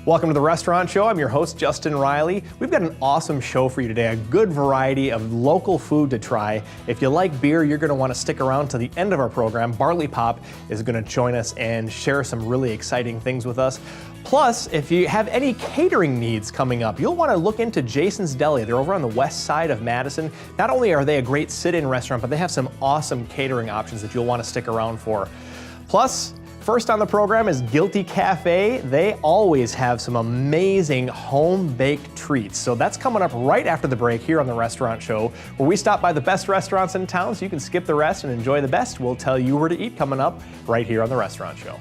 Welcome to the Restaurant Show. I'm your host, Justin Riley. We've got an awesome show for you today, a good variety of local food to try. If you like beer, you're going to want to stick around to the end of our program. Barley Pop is going to join us and share some really exciting things with us. Plus, if you have any catering needs coming up, you'll want to look into Jason's Deli. They're over on the west side of Madison. Not only are they a great sit-in restaurant, but they have some awesome catering options that you'll want to stick around for. Plus, first on the program is Guilty Cafe. They always have some amazing home-baked treats. So that's coming up right after the break here on the Restaurant Show, where we stop by the best restaurants in town so you can skip the rest and enjoy the best. We'll tell you where to eat coming up right here on the Restaurant Show.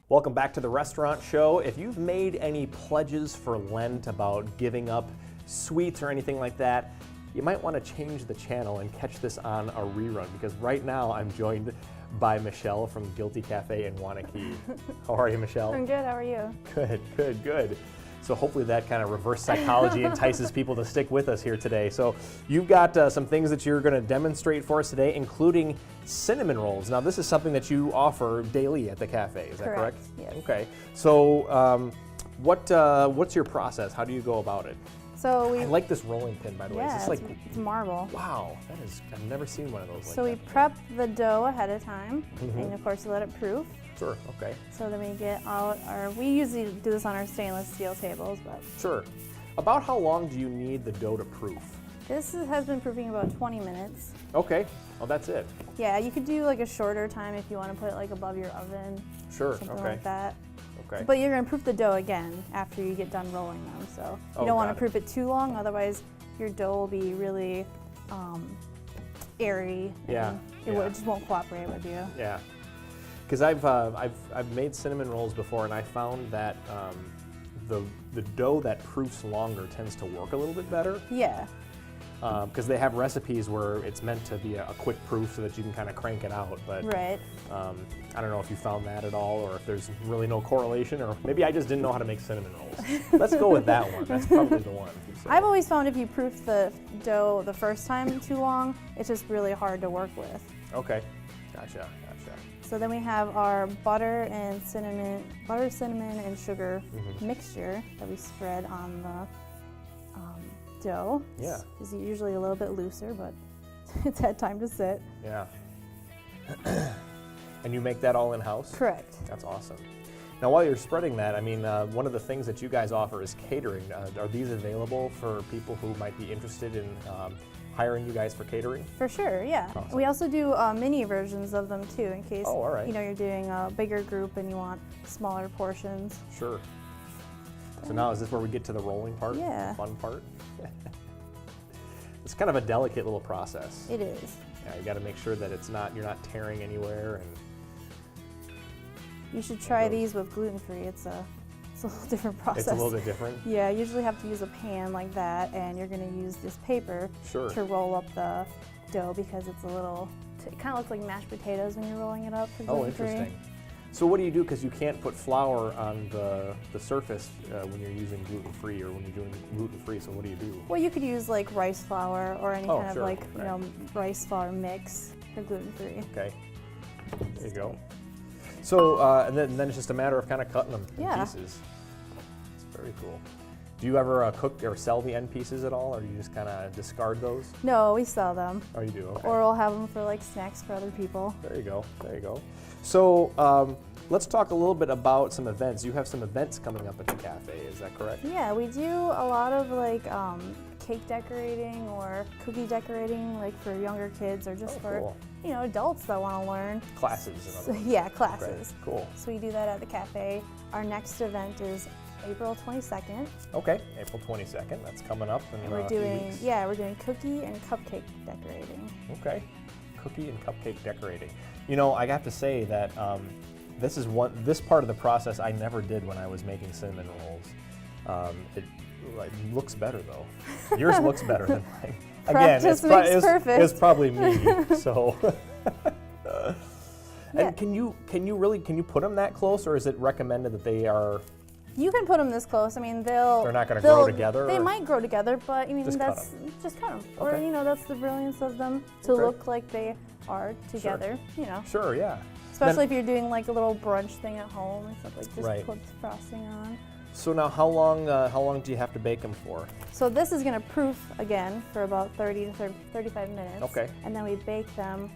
Welcome back to the Restaurant Show. If you've made any pledges for Lent about giving up sweets or anything like that, you might want to change the channel and catch this on a rerun, because right now I'm joined by Michelle from Guilty Cafe in Wanakee. How are you, Michelle? I'm good, how are you? Good, good, good. So hopefully that kind of reverse psychology entices people to stick with us here today. So you've got some things that you're going to demonstrate for us today, including cinnamon rolls. Now this is something that you offer daily at the cafe, is that correct? Yes. Okay. So what's your process? How do you go about it? So I like this rolling pin, by the way. Yeah, Is this it's marble. Wow, that is, I've never seen one of those So we prep the dough ahead of time, and of course you let it proof. Sure, okay. So then we get out we usually do this on our stainless steel tables, but. Sure. About how long do you need the dough to proof? This has been proofing about 20 minutes. Okay, well that's it. Yeah, you could do like a shorter time if you want to put it like above your oven. Sure, something okay. like that. Okay. But you're going to proof the dough again after you get done rolling them. So you don't want to proof it too long, otherwise your dough will be really airy. And it just won't cooperate with you. Yeah. Because I've made cinnamon rolls before, and I found that the dough that proofs longer tends to work a little bit better. Yeah. Because they have recipes where it's meant to be a quick proof so that you can kind of crank it out. But right. I don't know if you found that at all, or if there's really no correlation, or maybe I just didn't know how to make cinnamon rolls. Let's go with that one. That's probably the one. So. I've always found if you proof the dough the first time too long, it's just really hard to work with. Okay, gotcha. So then we have our butter, cinnamon, and sugar mixture that we spread on the dough. Yeah. It's usually a little bit looser, but it's had time to sit. Yeah. And you make that all in-house? Correct. That's awesome. Now, while you're spreading that, I mean, one of the things that you guys offer is catering. Are these available for people who might be interested in hiring you guys for catering? For sure, yeah. Awesome. We also do mini versions of them too, in case all right. you're doing a bigger group and you want smaller portions. Sure. So now is this where we get to the rolling part? Yeah. The fun part? It's kind of a delicate little process. It is. Yeah, you got to make sure that you're not tearing anywhere. And you should try these with gluten-free. It's a little different process. It's a little bit different? Yeah, you usually have to use a pan like that, and you're going to use this paper to roll up the dough, because it's it kind of looks like mashed potatoes when you're rolling it up for gluten-free. Oh, interesting. So what do you do, because you can't put flour on the surface when you're using gluten-free, or when you're doing gluten-free, so what do you do? Well, you could use like rice flour or any kind of rice flour mix for gluten-free. Okay, there you go. So, and then it's just a matter of kind of cutting them in pieces. It's very cool. Do you ever cook or sell the end pieces at all, or do you just kind of discard those? No, we sell them. Oh, you do? Okay. Or we'll have them for like snacks for other people. There you go, there you go. So, let's talk a little bit about some events. You have some events coming up at the cafe, is that correct? Yeah, we do a lot of like cake decorating or cookie decorating, like for younger kids or just for adults that want to learn. Classes. Yeah, classes. Okay, cool. So we do that at the cafe. Our next event is April 22nd. Okay, April 22nd. That's coming up in we're a few doing weeks. we're doing cookie and cupcake decorating. Okay, cookie and cupcake decorating. You know, I have to say that this part of the process I never did when I was making cinnamon rolls. It looks better though. Yours looks better than mine. Again, it's probably me. So. And can you put them that close, or is it recommended that they are? You can put them this close. I mean, they're not going to grow together. They might grow together, but I mean, just cut them. Okay. Or that's the brilliance of them to look like they are together. Sure, yeah. Especially if you're doing like a little brunch thing at home and stuff, like just put frosting on. So now how long do you have to bake them for? So this is gonna proof again for about 30 to 35 minutes. Okay. And then we bake them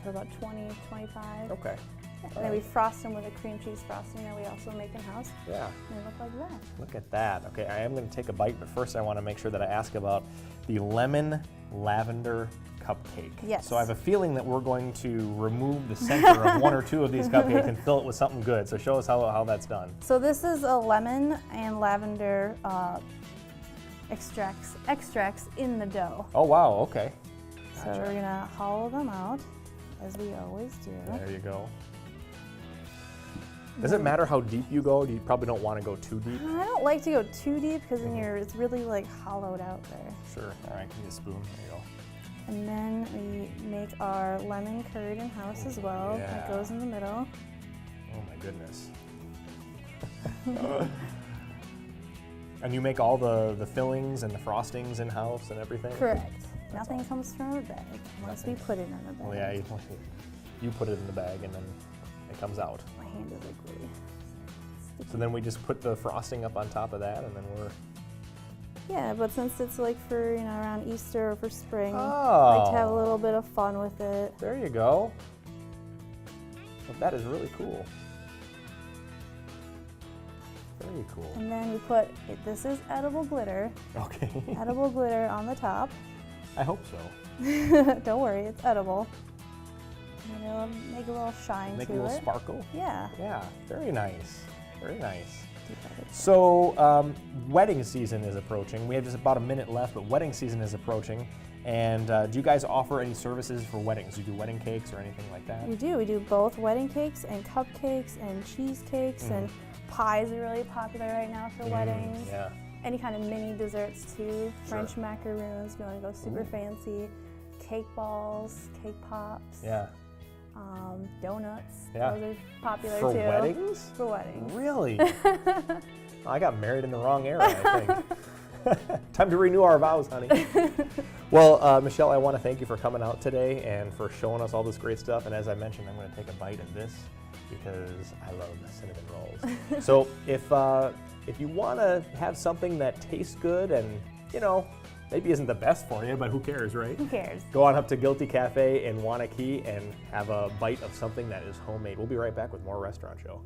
for about 20, 25. Okay. And then we frost them with a cream cheese frosting that we also make in-house. Yeah. And they look like that. Look at that. Okay, I am going to take a bite, but first I want to make sure that I ask about the lemon lavender cupcake. Yes. So I have a feeling that we're going to remove the center of one or two of these cupcakes and fill it with something good. So show us how that's done. So this is a lemon and lavender extracts in the dough. Oh wow, okay. So we're going to hollow them out, as we always do. There you go. Does it matter how deep you go? You probably don't want to go too deep. I don't like to go too deep because then it's really like hollowed out there. Sure. All right, give me a spoon. There you go. And then we make our lemon curd in-house as well. Yeah. That goes in the middle. Oh my goodness. And you make all the fillings and the frostings in-house and everything? Correct. Nothing comes from a bag unless we put it in a bag. Well, yeah, you put it in the bag and then it comes out. My hand is like really sticky. So then we just put the frosting up on top of that, and then we're... Yeah, but since it's like for, around Easter or for spring, Oh. like to have a little bit of fun with it. There you go. Well, that is really cool. Very cool. And then we put, this is edible glitter, Okay. edible glitter on the top. I hope so. Don't worry, it's edible. And it'll make a little shine Make to a little it. sparkle. Yeah. Yeah, very nice. Very nice. So wedding season is approaching. We have just about a minute left, but wedding season is approaching. And do you guys offer any services for weddings? Do you do wedding cakes or anything like that? We do. We do both wedding cakes and cupcakes and cheesecakes and pies are really popular right now for weddings. Yeah. Any kind of mini desserts too. French macaroons if you want to go super fancy. Cake balls, cake pops. Yeah. Donuts. Yeah. Those are popular For too. weddings? For weddings. Really? I got married in the wrong era, I think. Time to renew our vows, honey. Well, Michelle, I want to thank you for coming out today and for showing us all this great stuff. And as I mentioned, I'm going to take a bite of this because I love cinnamon rolls. So if you want to have something that tastes good and, maybe isn't the best for you, but who cares, right? Who cares? Go on up to Guilty Cafe in Wanakee and have a bite of something that is homemade. We'll be right back with more Restaurant Show.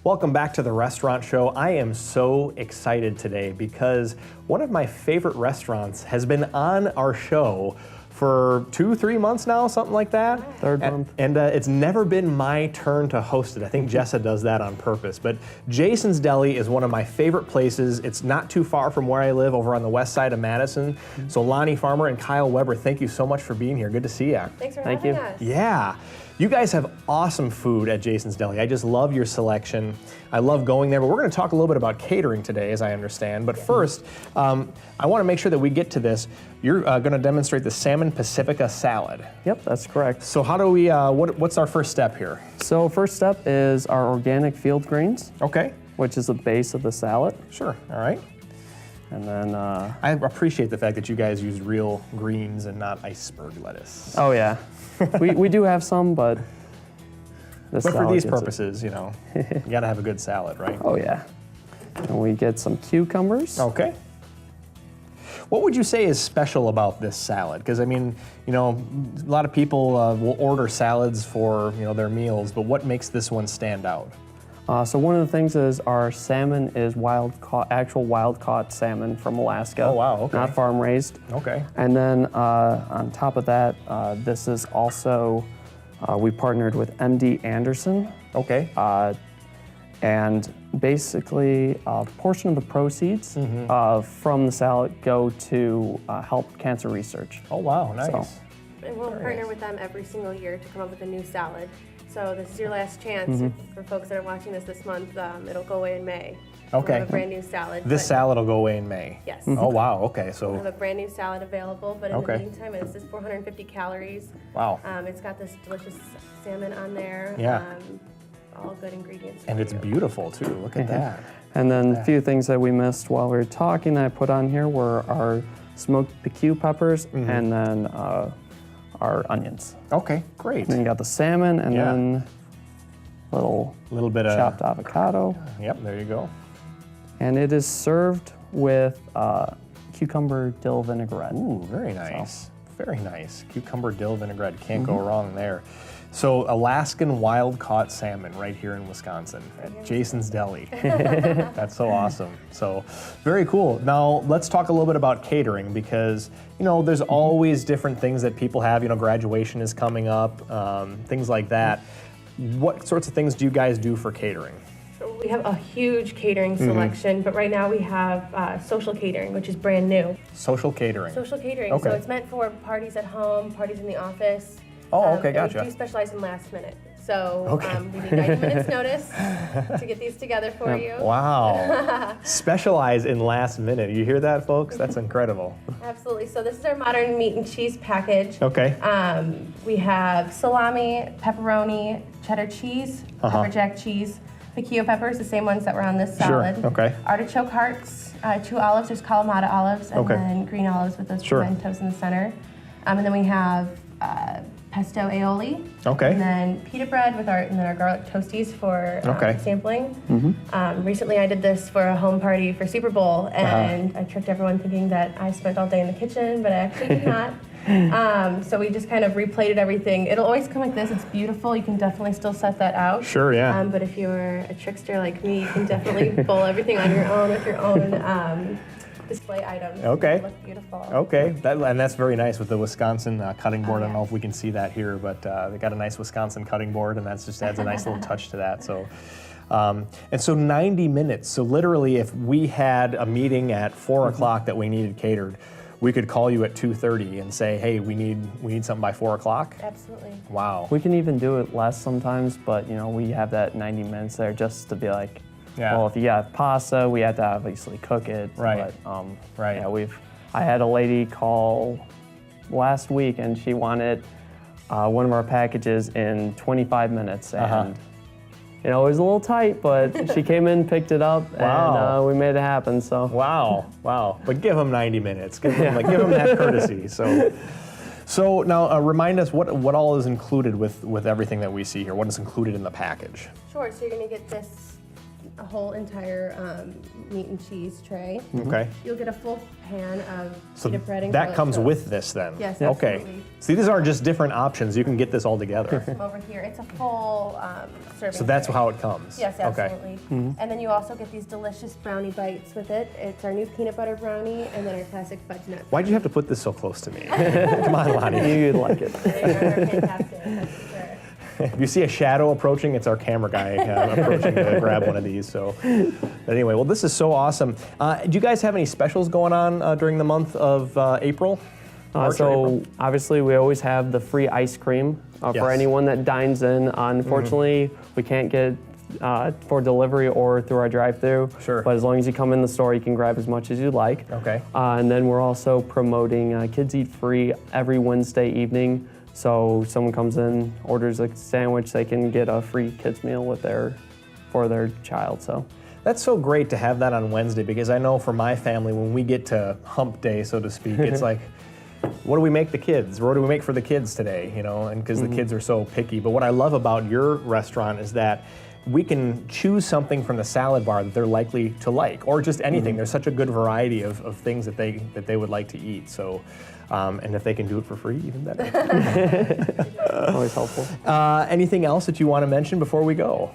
Welcome back to the Restaurant Show. I am so excited today because one of my favorite restaurants has been on our show for 2-3 months now, something like that. Third month. And it's never been my turn to host it. I think Jessa does that on purpose. But Jason's Deli is one of my favorite places. It's not too far from where I live over on the west side of Madison. So Lonnie Farmer and Kyle Weber, thank you so much for being here. Good to see you. Thanks for having us. Yeah. You guys have awesome food at Jason's Deli. I just love your selection. I love going there, but we're going to talk a little bit about catering today, as I understand. But first, I want to make sure that we get to this. You're going to demonstrate the Salmon Pacifica salad. Yep, that's correct. So how do we, what's our first step here? So first step is our organic field greens, Okay, which is the base of the salad. sure, all right. And then, I appreciate the fact that you guys use real greens and not iceberg lettuce. oh yeah, we do have some, but this But for salad these gets it. purposes, you got to have a good salad, right? Oh yeah. And we get some cucumbers. Okay. What would you say is special about this salad? Because I mean, a lot of people will order salads for their meals, but what makes this one stand out? So one of the things is our salmon is actual wild caught salmon from Alaska. Oh, wow, okay. Not farm raised. Okay. And then on top of that, this is also, we partnered with MD Anderson. Okay. And basically, a portion of the proceeds from the salad go to help cancer research. Oh wow, nice. So- And we'll partner with them every single year to come up with a new salad. So this is your last chance for folks that are watching this month. It'll go away in May. Okay. We'll have a brand new salad. This but- salad will go away in May. Yes. Oh wow. Okay. We'll So have a brand new salad available, but in Okay. the meantime, it's just 450 calories. wow. It's got this delicious salmon on there. Yeah. All good ingredients. And for it's you. beautiful too. Look at that. And then a few things that we missed while we were talking that I put on here were our smoked piqueux peppers and then our onions. Okay, great. And then you got the salmon, and Yeah. then a little bit of chopped avocado. Yep, there you go. And it is served with cucumber dill vinaigrette. Ooh, very nice. Very nice. Cucumber dill vinaigrette. Can't go wrong there. So Alaskan wild-caught salmon right here in Wisconsin at Jason's Deli. That's so awesome. So very cool. Now let's talk a little bit about catering, because there's always different things that people have. Graduation is coming up, things like that. What sorts of things do you guys do for catering? So we have a huge catering selection, but right now we have social catering, which is brand new. Social catering. Social catering. Okay. So it's meant for parties at home, parties in the office. Oh, okay, and gotcha. We do specialize in last minute. So Okay. we need 90 minutes notice to get these together for you. Wow. Specialize in last minute. You hear that, folks? That's incredible. Absolutely. So this is our modern meat and cheese package. Okay. We have salami, pepperoni, cheddar cheese, pepper jack cheese, piquillo peppers, the same ones that were on this salad. Sure. Okay. Artichoke hearts, 2 olives, there's Kalamata olives, and Okay. then green olives with those Sure. pimentos in the center. And then we have pesto aioli. Okay. And then pita bread with and then our garlic toasties for Okay. sampling. Recently I did this for a home party for Super Bowl, and I tricked everyone thinking that I spent all day in the kitchen, but I actually did not. So we just kind of replated everything. It'll always come like this. It's beautiful. You can definitely still set that out. Sure, yeah. But if you're a trickster like me, you can definitely bowl everything on your own with your own display items. Okay. They look beautiful. Okay, and that's very nice with the Wisconsin cutting board. I don't know yes. if we can see that here, but they got a nice Wisconsin cutting board, and that just adds a nice little touch to that. So, and so 90 minutes. So literally, if we had a meeting at 4 o'clock that we needed catered, we could call you at 2:30 and say, hey, we need something by 4 o'clock. Absolutely. Wow. We can even do it less sometimes, but we have that 90 minutes there just to be like, Yeah. well, if you have pasta, we have to obviously cook it. Right. But, Right. Yeah, I had a lady call last week, and she wanted one of our packages in 25 minutes, and it was a little tight, but she came in, picked it up, Wow. and we made it happen. So Wow. But give them 90 minutes. Give them that courtesy. So now remind us what all is included with everything that we see here. What is included in the package? Sure. So you're gonna get a whole entire meat and cheese tray. Okay. You'll get a full pan of So pita bread and that garlic comes toast. with this then? Yes, Okay. absolutely. See, these aren't just different options. You can get this all together. From over here. It's a full serving. So that's tray. how it comes? Yes, Okay. absolutely. And then you also get these delicious brownie bites with it. It's our new peanut butter brownie and then our classic fudge nut. Why'd you have to put this so close to me? Come on, Lonnie. you'd like it. They are fantastic, that's for sure. If you see a shadow approaching, it's our camera guy approaching to grab one of these. So, but anyway, well, this is so awesome. Do you guys have any specials going on during the month of April? March or April? Obviously, we always have the free ice cream Yes. for anyone that dines in. Unfortunately, we can't get for delivery or through our drive-thru. Sure. But as long as you come in the store, you can grab as much as you'd like. Okay. And then we're also promoting Kids Eat Free every Wednesday evening. So someone comes in, orders a sandwich, they can get a free kids meal for their child. So. That's so great to have that on Wednesday, because I know for my family, when we get to hump day, so to speak, it's like, what do we make the kids? What do we make for the kids today? And because the kids are so picky. But what I love about your restaurant is that we can choose something from the salad bar that they're likely to like, or just anything. There's such a good variety of things that they would like to eat. So, and if they can do it for free, even better. Always helpful. Anything else that you want to mention before we go?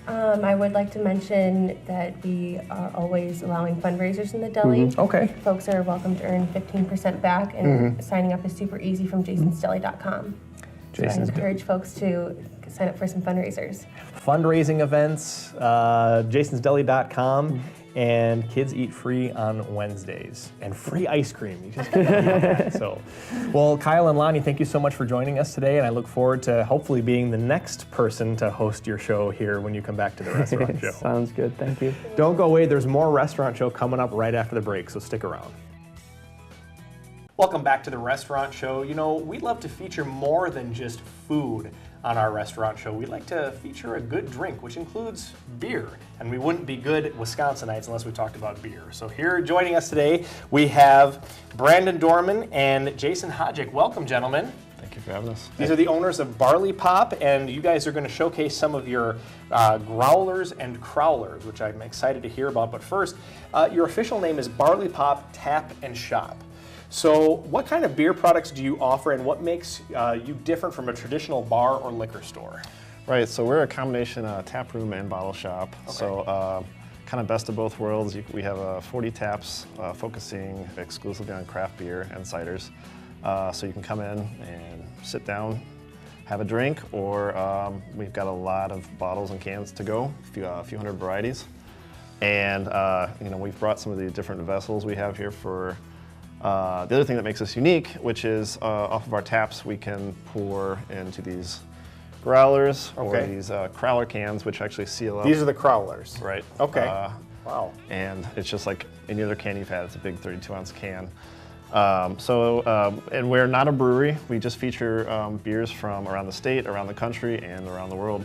I would like to mention that we are always allowing fundraisers in the deli. Okay. Folks are welcome to earn 15% back, and signing up is super easy from jasonsdeli.com. So I encourage folks to sign up for some fundraisers. Fundraising events, jasonsdeli.com, and Kids Eat Free on Wednesdays. And free ice cream. You just can't beat that. So, well, Kyle and Lonnie, thank you so much for joining us today, and I look forward to hopefully being the next person to host your show here when you come back to the restaurant show. Sounds good. Thank you. Don't go away. There's more restaurant show coming up right after the break, so stick around. Welcome back to the restaurant show. We love to feature more than just food on our restaurant show. We like to feature a good drink, which includes beer. And we wouldn't be good Wisconsinites unless we talked about beer. So here joining us today, we have Brandon Dorman and Jason Hodgick. Welcome, gentlemen. Thank you for having us. These are the owners of Barley Pop, and you guys are going to showcase some of your growlers and crowlers, which I'm excited to hear about. But first, your official name is Barley Pop Tap and Shop. So what kind of beer products do you offer, and what makes you different from a traditional bar or liquor store? Right, so we're a combination tap room and bottle shop. Okay. So kind of best of both worlds. We have 40 taps focusing exclusively on craft beer and ciders. So you can come in and sit down, have a drink, or we've got a lot of bottles and cans to go, a few hundred varieties. And we've brought some of the different vessels we have here for the other thing that makes us unique, which is off of our taps we can pour into these growlers or these crowler cans, which actually seal up. These are the crowlers. Right. Okay. Wow. And it's just like any other can you've had. It's a big 32-ounce can. And we're not a brewery. We just feature beers from around the state, around the country, and around the world.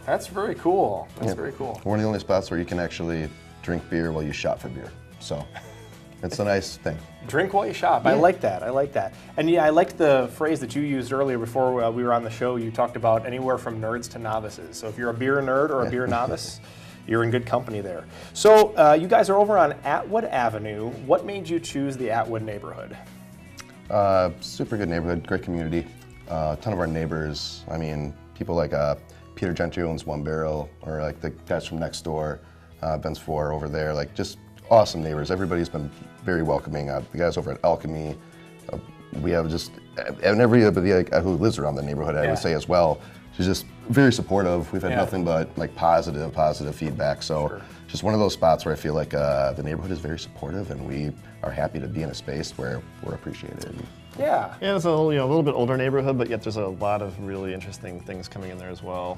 That's very cool. That's very cool. We're one of the only spots where you can actually drink beer while you shop for beer. So it's a nice thing. Drink while you shop. Yeah. I like that. I like that. And yeah, I liked the phrase that you used earlier before we were on the show. You talked about anywhere from nerds to novices. So if you're a beer nerd or a beer novice, you're in good company there. So you guys are over on Atwood Avenue. What made you choose the Atwood neighborhood? Super good neighborhood, great community. A ton of our neighbors, I mean, people like Peter Gentry owns One Barrel, or like the guys from next door, Ben's Four over there, like just awesome neighbors. Everybody's been very welcoming. The guys over at Alchemy, we have just, and everybody who lives around the neighborhood, I would say as well, she's just very supportive. We've had nothing but like positive feedback. So just one of those spots where I feel like the neighborhood is very supportive, and we are happy to be in a space where we're appreciated. Yeah, it's a little bit older neighborhood, but yet there's a lot of really interesting things coming in there as well.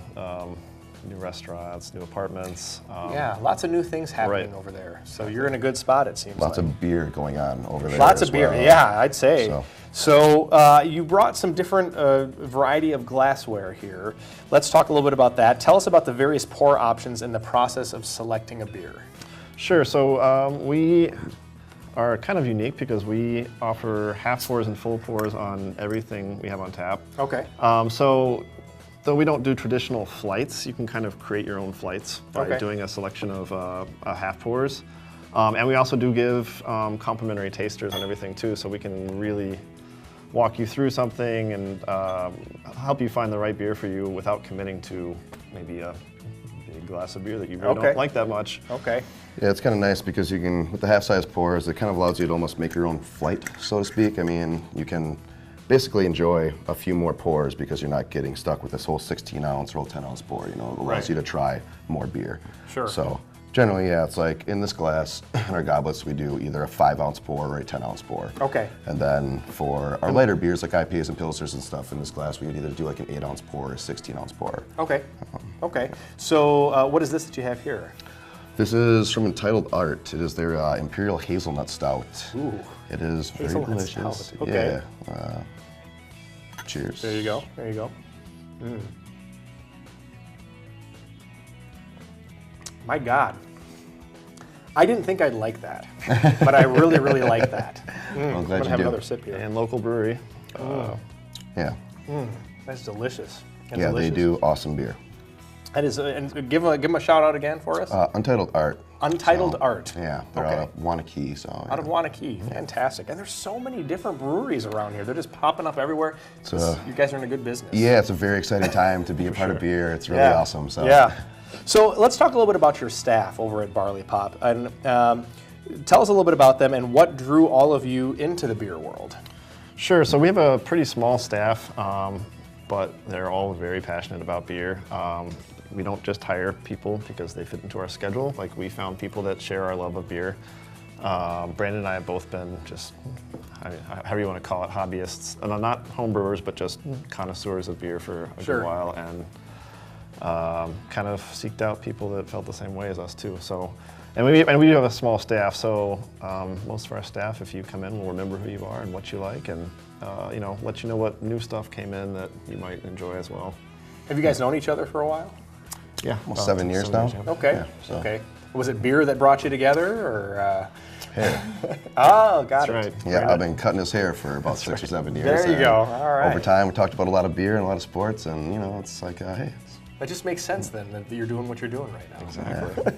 New restaurants, new apartments. Yeah, lots of new things happening over there. So you're in a good spot, it seems Lots like. of beer going on over there. Lots of beer, yeah, I'd say. So you brought some different variety of glassware here. Let's talk a little bit about that. Tell us about the various pour options and the process of selecting a beer. Sure, so we are kind of unique because we offer half pours and full pours on everything we have on tap. Okay. So though we don't do traditional flights, you can kind of create your own flights by doing a selection of half pours. And we also do give complimentary tasters on everything too, so we can really walk you through something and help you find the right beer for you without committing to maybe a big glass of beer that you really don't like that much. Okay. Yeah, it's kind of nice because you can, with the half-size pours, it kind of allows you to almost make your own flight, so to speak. I mean, you can basically enjoy a few more pours because you're not getting stuck with this whole 16-ounce or whole 10-ounce pour. You know, it allows you to try more beer. Sure. So generally, yeah, it's like in this glass, in our goblets, we do either a 5-ounce pour or a 10-ounce pour. Okay. And then for our lighter beers, like IPAs and Pilsners and stuff, in this glass, we would either do like an 8-ounce pour or a 16-ounce pour. Okay. Okay. So what is this that you have here? This is from Entitled Art. It is their Imperial Hazelnut Stout. Ooh. It is very Hazelnut delicious. stout. Okay. Yeah. Cheers. There you go. There you go. My God. I didn't think I'd like that, but I really, really like that. Well, I'm glad I'm gonna you have do. another sip here. And local brewery. Yeah. That's delicious. And Yeah, delicious. they do awesome beer. That is, and give them a shout out again for us. Untitled Art. Untitled Art. Yeah, they're out of Wanakee. So Out of Wanakee, fantastic. And there's so many different breweries around here. They're just popping up everywhere. You guys are in a good business. Yeah, it's a very exciting time to be a part of beer. It's really awesome. So Yeah. So let's talk a little bit about your staff over at Barley Pop. And tell us a little bit about them and what drew all of you into the beer world. Sure, so we have a pretty small staff, but they're all very passionate about beer. We don't just hire people because they fit into our schedule. Like, we found people that share our love of beer. Brandon and I have both been just, however you want to call it, hobbyists. And not home brewers, but just connoisseurs of beer for a good while. And kind of seeked out people that felt the same way as us too. So, and we do have a small staff. So most of our staff, if you come in, will remember who you are and what you like, and let you know what new stuff came in that you might enjoy as well. Have you guys known each other for a while? Yeah, almost 7 years now. Okay. Yeah, so. Okay. Was it beer that brought you together, or? Hair. Oh, got That's it. right. Yeah, I've been cutting his hair for about 6 or 7 years. There you and go. All right. Over time, we talked about a lot of beer and a lot of sports, and you know, it's like, hey. That just makes sense then that you're doing what you're doing right now. Exactly.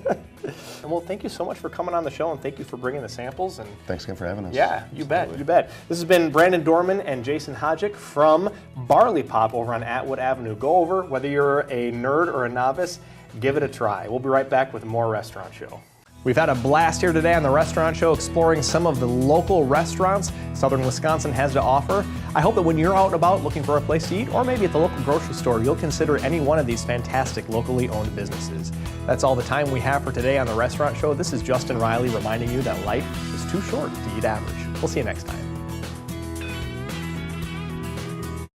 And well, thank you so much for coming on the show, and thank you for bringing the samples. And Thanks again for having us. yeah, you bet, you bet. This has been Brandon Dorman and Jason Hodgick from Barley Pop over on Atwood Avenue. Go over, whether you're a nerd or a novice, give it a try. We'll be right back with more Restaurant Show. We've had a blast here today on the Restaurant Show, exploring some of the local restaurants Southern Wisconsin has to offer. I hope that when you're out and about looking for a place to eat, or maybe at the local grocery store, you'll consider any one of these fantastic locally owned businesses. That's all the time we have for today on the Restaurant Show. This is Justin Riley reminding you that life is too short to eat average. We'll see you next time.